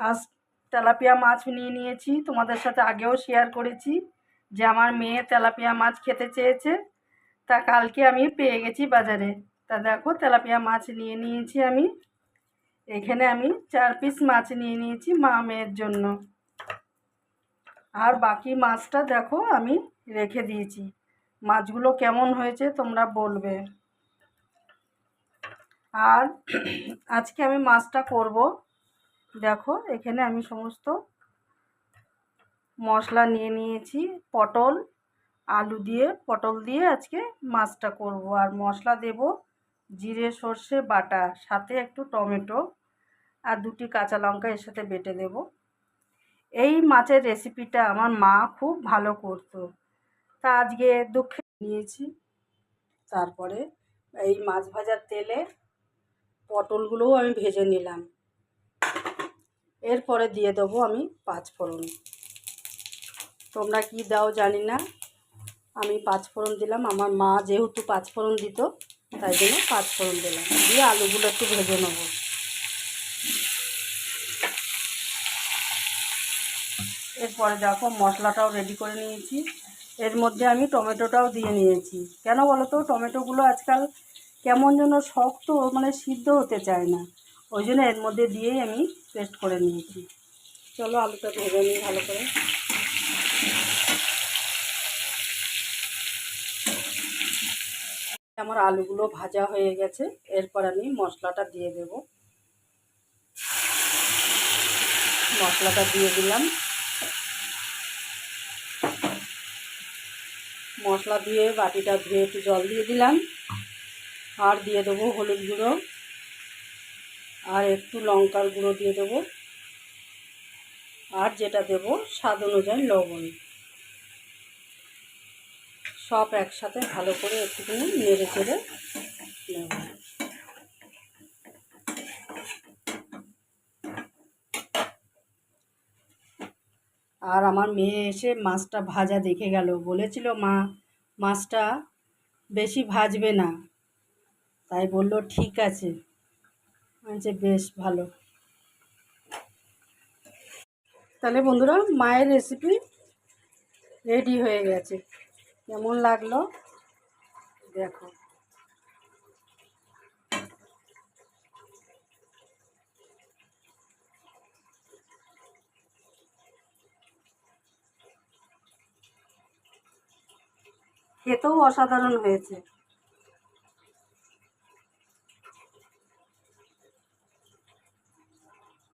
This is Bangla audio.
আজ তেলাপিয়া মাছ নিয়ে নিয়েছি। তোমাদের সাথে আগেও শেয়ার করেছি যে আমার মেয়ে তেলাপিয়া মাছ খেতে চেয়েছে, তা কালকে আমি পেয়ে গেছি বাজারে। তা দেখো তেলাপিয়া মাছ নিয়ে নিয়েছি আমি। এখানে আমি 4 পিস মাছ নিয়ে নিয়েছি মা মেয়ের জন্য। আর বাকি মাছটা দেখো আমি রেখে দিয়েছি। মাছগুলো কেমন হয়েছে তোমরা বলবে। আর আজকে আমি মাছটা করব, দেখো এখানে আমি সমস্ত মশলা নিয়ে নিয়েছি। পটল আলু দিয়ে পটল দিয়ে আজকে মাছটা করব। আর মশলা দেব জিরে সর্ষে বাটা, সাথে একটু টমেটো আর 2টি কাঁচা লঙ্কা এর সাথে বেটে দেব। এই মাছের রেসিপিটা আমার মা খুব ভালো করতো, তা আজকে দুঃখে নিয়েছি। তারপরে এই মাছ ভাজার তেলে পটলগুলোও আমি ভেজে নিলাম। এরপরে দিয়ে দেবো আমি 5 ফোড়ন। তোমরা কি দাও জানি না, আমি 5 ফোড়ন দিলাম। আমার মা যেহেতু 5 ফোড়ন দিত তাই জন্য 5 ফোড়ন দিলাম। দিয়ে আলুগুলো একটু ভেজে নেব। এরপরে দেখো মশলাটাও রেডি করে নিয়েছি। এর মধ্যে আমি টমেটোটাও দিয়ে নিয়েছি। কেন বলো তো, টমেটোগুলো আজকাল কেমন যেন শক্ত, মানে সিদ্ধ হতে চায় না, ওই জন্য এর মধ্যে দিয়েই আমি পেস্ট করে নিয়েছি। চলো আলুটা ভেজে নিই ভালো করে। আমার আলুগুলো ভাজা হয়ে গেছে। এরপর আমি মশলাটা দিয়ে দেব। মশলাটা দিয়ে দিলাম। মশলা দিয়ে বাটিটা ধুয়ে একটু জল দিয়ে দিলাম। আর দিয়ে দেবো হলুদ গুঁড়ো আর একটু লঙ্কার গুঁড়ো দিয়ে দেবো। আর যেটা দেব স্বাদ অনুযায়ী লবণ। সব একসাথে ভালো করে একটুখানি নেড়ে চেড়ে নেব। আর আমার মেয়ে এসে মাছটা ভাজা দেখে গেল, বলেছিল মা মাছটা বেশি ভাজবে না, তাই বলল ঠিক আছে। আচ্ছা বেশ ভালো। তাহলে বন্ধুরা মায়ের রেসিপি রেডি হয়ে গেছে। কেমন লাগলো দেখো। খেতেও অসাধারণ হয়েছে।